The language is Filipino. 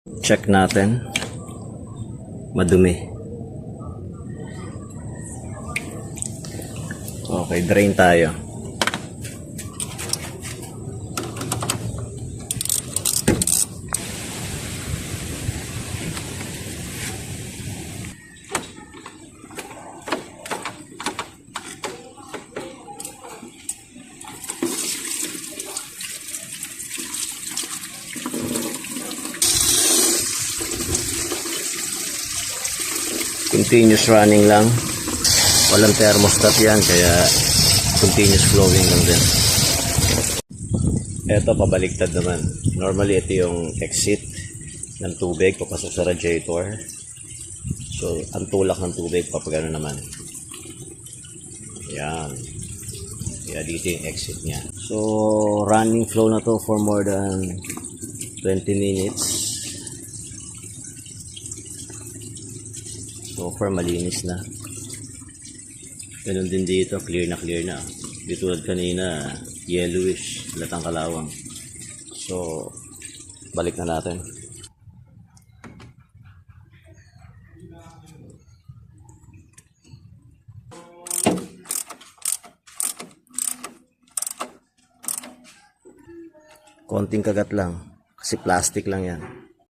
Check natin. Madumi. Okay, drain tayo. Continuous running lang. Walang thermostat yan, kaya continuous flowing lang din. Ito, pabaliktad naman. Normally, ito yung exit ng tubig papasok sa radiator. So, ang tulak ng tubig papagano naman. Yan. Kaya dito yung exit niya. So, running flow na to for more than 20 minutes. So far malinis na. Ganun din dito, clear na clear na. Di tulad kanina, yellowish, latang kalawang. So, balik na natin. Konting kagat lang, kasi plastic lang yan.